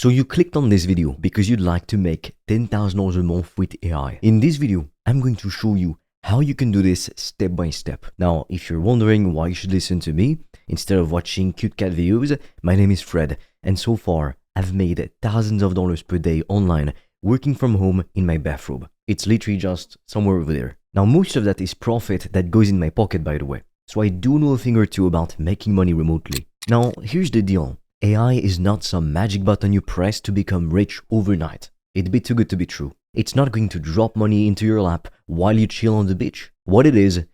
So you clicked on this video because you'd like to make $10,000 a month with AI. In this video, I'm going to show you how you can do this step by step. Now, if you're wondering why you should listen to me instead of watching cute cat videos, my name is Fred, and so far, I've made thousands of dollars per day online working from home in my bathrobe. It's literally just somewhere over there. Now, most of that is profit that goes in my pocket, by the way. So I do know a thing or two about making money remotely. Now, here's the deal. AI is not some magic button you press to become rich overnight. It'd be too good to be true. It's not going to drop money into your lap while you chill on the beach. What it is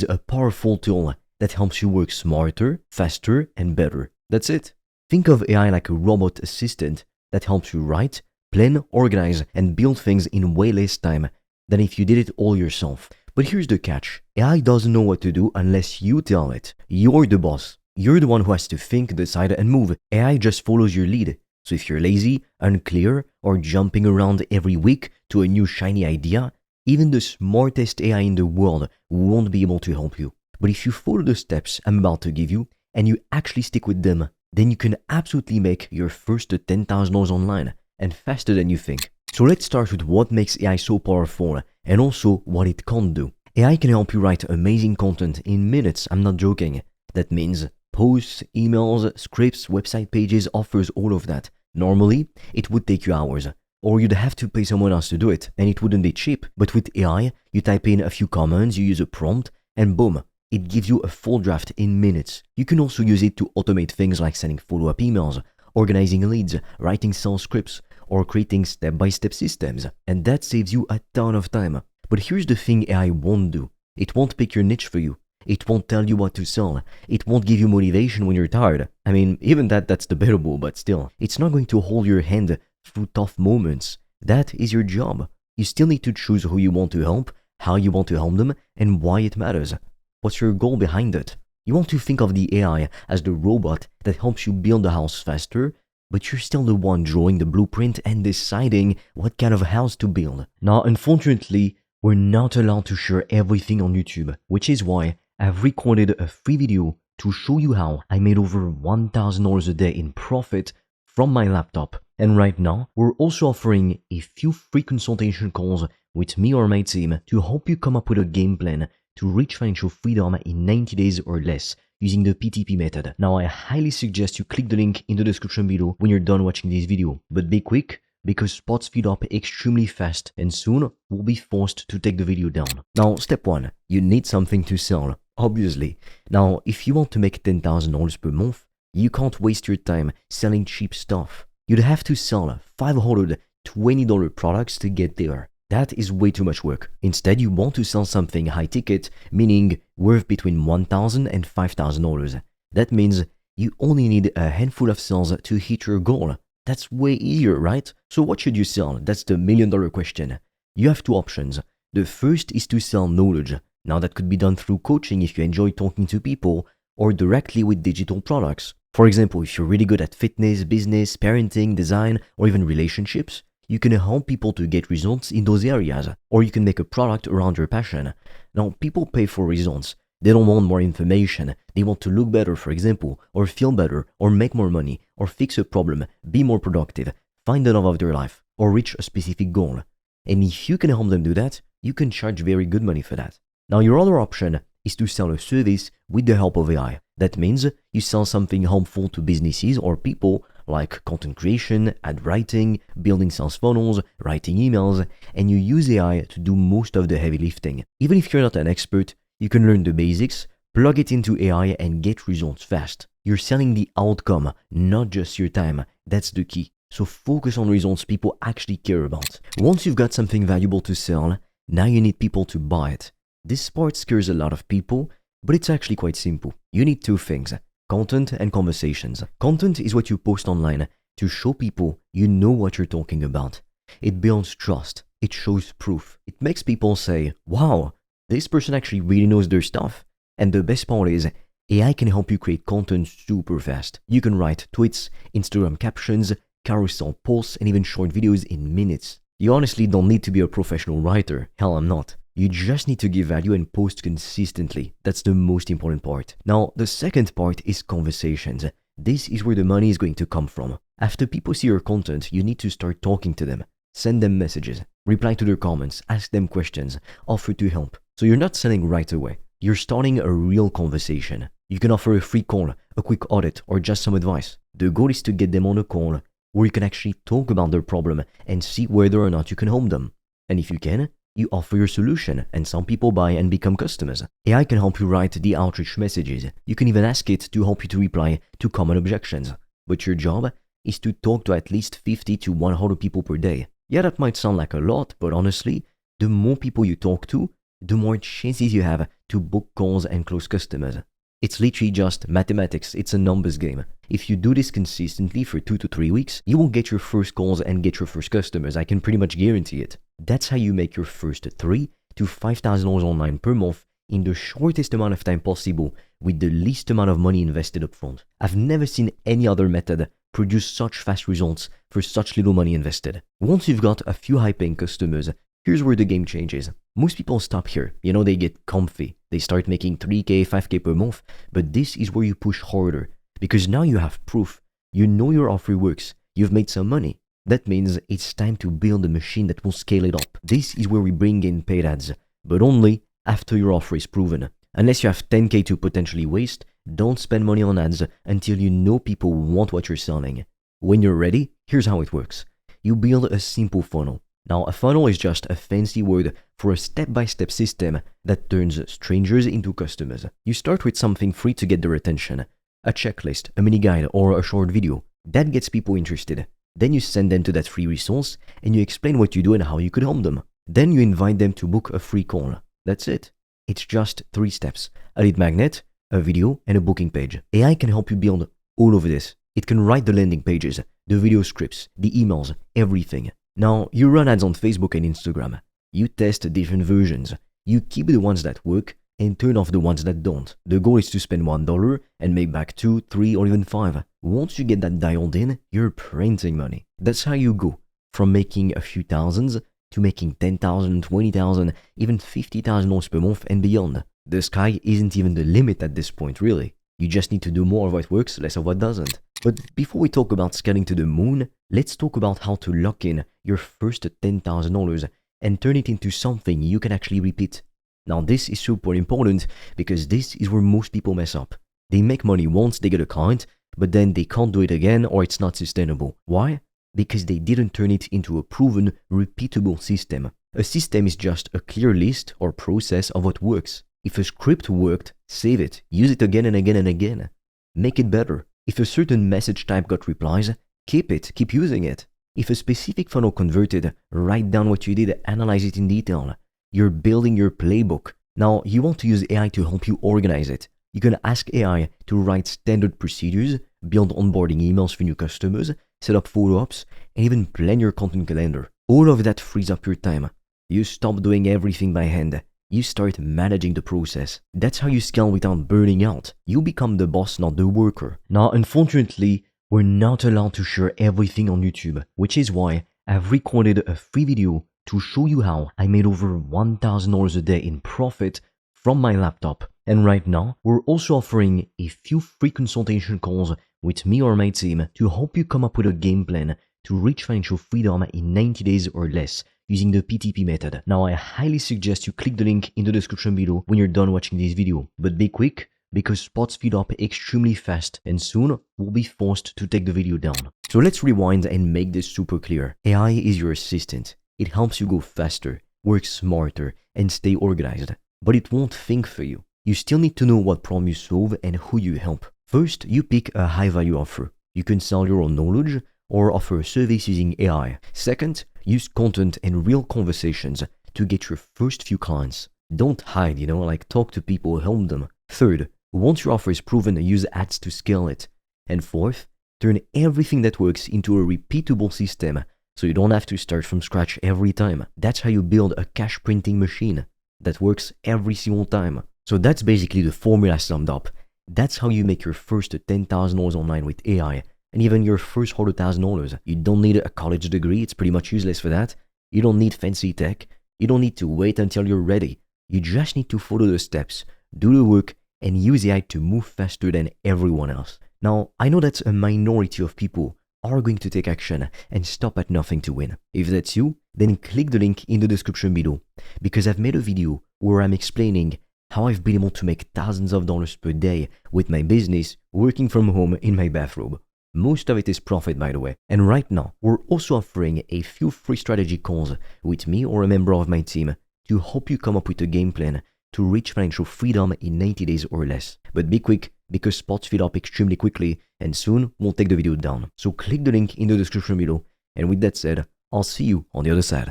a powerful tool that helps you work smarter, faster, and better. That's it. Think of AI like a robot assistant that helps you write, plan, organize, and build things in way less time than if you did it all yourself. But here's the catch. AI doesn't know what to do unless you tell it. You're the boss. You're the one who has to think, decide, and move. AI just follows your lead. So if you're lazy, unclear, or jumping around every week to a new shiny idea, even the smartest AI in the world won't be able to help you. But if you follow the steps I'm about to give you, and you actually stick with them, then you can absolutely make your first $10,000 online, and faster than you think. So let's start with what makes AI so powerful, and also what it can't do. AI can help you write amazing content in minutes, I'm not joking. That means posts, emails, scripts, website pages, offers, all of that. Normally, it would take you hours, or you'd have to pay someone else to do it, and it wouldn't be cheap. But with AI, you type in a few commands, you use a prompt, and boom, it gives you a full draft in minutes. You can also use it to automate things like sending follow-up emails, organizing leads, writing sales scripts, or creating step-by-step systems, and that saves you a ton of time. But here's the thing AI won't do. It won't pick your niche for you. It won't tell you what to sell. It won't give you motivation when you're tired. I mean, even that's debatable, but still. It's not going to hold your hand through tough moments. That is your job. You still need to choose who you want to help, how you want to help them, and why it matters. What's your goal behind it? You want to think of the AI as the robot that helps you build a house faster, but you're still the one drawing the blueprint and deciding what kind of house to build. Now, unfortunately, we're not allowed to share everything on YouTube, which is why I've recorded a free video to show you how I made over $1,000 a day in profit from my laptop. And right now, we're also offering a few free consultation calls with me or my team to help you come up with a game plan to reach financial freedom in 90 days or less using the PTP method. Now, I highly suggest you click the link in the description below when you're done watching this video. But be quick, because spots fill up extremely fast and soon we'll be forced to take the video down. Now, step 1, you need something to sell. Obviously. Now, if you want to make $10,000 per month, you can't waste your time selling cheap stuff. You'd have to sell $520 products to get there. That is way too much work. Instead, you want to sell something high ticket, meaning worth between $1,000 and $5,000. That means you only need a handful of sales to hit your goal. That's way easier, right? So what should you sell? That's the million-dollar question. You have two options. The first is to sell knowledge. Now, that could be done through coaching if you enjoy talking to people, or directly with digital products. For example, if you're really good at fitness, business, parenting, design, or even relationships, you can help people to get results in those areas, or you can make a product around your passion. Now, people pay for results. They don't want more information. They want to look better, for example, or feel better, or make more money, or fix a problem, be more productive, find the love of their life, or reach a specific goal. And if you can help them do that, you can charge very good money for that. Now, your other option is to sell a service with the help of AI. That means you sell something helpful to businesses or people like content creation, ad writing, building sales funnels, writing emails, and you use AI to do most of the heavy lifting. Even if you're not an expert, you can learn the basics, plug it into AI, and get results fast. You're selling the outcome, not just your time. That's the key. So focus on results people actually care about. Once you've got something valuable to sell, now you need people to buy it. This part scares a lot of people, but it's actually quite simple. You need two things, content and conversations. Content is what you post online to show people you know what you're talking about. It builds trust. It shows proof. It makes people say, wow, this person actually really knows their stuff. And the best part is, AI can help you create content super fast. You can write tweets, Instagram captions, carousel posts, and even short videos in minutes. You honestly don't need to be a professional writer. Hell, I'm not. You just need to give value and post consistently. That's the most important part. Now, the second part is conversations. This is where the money is going to come from. After people see your content, you need to start talking to them. Send them messages, reply to their comments, ask them questions, offer to help. So you're not selling right away. You're starting a real conversation. You can offer a free call, a quick audit, or just some advice. The goal is to get them on a call where you can actually talk about their problem and see whether or not you can help them. And if you can, you offer your solution, and some people buy and become customers. AI can help you write the outreach messages. You can even ask it to help you to reply to common objections. But your job is to talk to at least 50 to 100 people per day. Yeah, that might sound like a lot, but honestly, the more people you talk to, the more chances you have to book calls and close customers. It's literally just mathematics. It's a numbers game. If you do this consistently for 2 to 3 weeks, you will get your first calls and get your first customers. I can pretty much guarantee it. That's how you make your first $3,000 to $5,000 online per month in the shortest amount of time possible with the least amount of money invested upfront. I've never seen any other method produce such fast results for such little money invested. Once you've got a few high-paying customers, here's where the game changes. Most people stop here. They get comfy. They start making 3K, 5K per month. But this is where you push harder because now you have proof. You know your offer works. You've made some money. That means it's time to build a machine that will scale it up. This is where we bring in paid ads, but only after your offer is proven. Unless you have 10K to potentially waste, don't spend money on ads until you know people want what you're selling. When you're ready, here's how it works. You build a simple funnel. Now, a funnel is just a fancy word for a step-by-step system that turns strangers into customers. You start with something free to get their attention, a checklist, a mini guide, or a short video. That gets people interested. Then you send them to that free resource and you explain what you do and how you could help them. Then you invite them to book a free call. That's it. It's just 3 steps: a lead magnet, a video, and a booking page. AI can help you build all of this. It can write the landing pages, the video scripts, the emails, everything. Now, you run ads on Facebook and Instagram. You test different versions. You keep the ones that work and turn off the ones that don't. The goal is to spend $1 and make back 2, 3, or even 5. Once you get that dialed in, you're printing money. That's how you go from making a few thousands to making $10,000, $20,000, even $50,000 per month and beyond. The sky isn't even the limit at this point, really. You just need to do more of what works, less of what doesn't. But before we talk about scaling to the moon, let's talk about how to lock in your first $10,000 and turn it into something you can actually repeat. Now, this is super important because this is where most people mess up. They make money once they get a client, but then they can't do it again or it's not sustainable. Why? Because they didn't turn it into a proven, repeatable system. A system is just a clear list or process of what works. If a script worked, save it, use it again and again and again. Make it better. If a certain message type got replies, keep it, keep using it. If a specific funnel converted, write down what you did, analyze it in detail. You're building your playbook. Now, you want to use AI to help you organize it. You can ask AI to write standard procedures, build onboarding emails for new customers, set up follow-ups, and even plan your content calendar. All of that frees up your time. You stop doing everything by hand. You start managing the process. That's how you scale without burning out. You become the boss, not the worker. Now, unfortunately, we're not allowed to share everything on YouTube, which is why I've recorded a free video to show you how I made over $1,000 a day in profit from my laptop. And right now, we're also offering a few free consultation calls with me or my team to help you come up with a game plan to reach financial freedom in 90 days or less using the PTP method. Now, I highly suggest you click the link in the description below when you're done watching this video. But be quick, because spots fill up extremely fast and soon we'll be forced to take the video down. So let's rewind and make this super clear. AI is your assistant. It helps you go faster, work smarter, and stay organized. But it won't think for you. You still need to know what problem you solve and who you help. First, you pick a high-value offer. You can sell your own knowledge or offer a service using AI. Second, use content and real conversations to get your first few clients. Don't hide, like talk to people, help them. Third, once your offer is proven, use ads to scale it. And fourth, turn everything that works into a repeatable system so you don't have to start from scratch every time. That's how you build a cash printing machine that works every single time. So that's basically the formula summed up. That's how you make your first $10,000 online with AI and even your first $100,000. You don't need a college degree. It's pretty much useless for that. You don't need fancy tech. You don't need to wait until you're ready. You just need to follow the steps, do the work, and use AI to move faster than everyone else. Now, I know that a minority of people are going to take action and stop at nothing to win. If that's you, then click the link in the description below, because I've made a video where I'm explaining how I've been able to make thousands of dollars per day with my business working from home in my bathrobe. Most of it is profit, by the way. And right now, we're also offering a few free strategy calls with me or a member of my team to help you come up with a game plan to reach financial freedom in 90 days or less. But be quick, because spots fill up extremely quickly and soon we'll take the video down. So click the link in the description below. And with that said, I'll see you on the other side.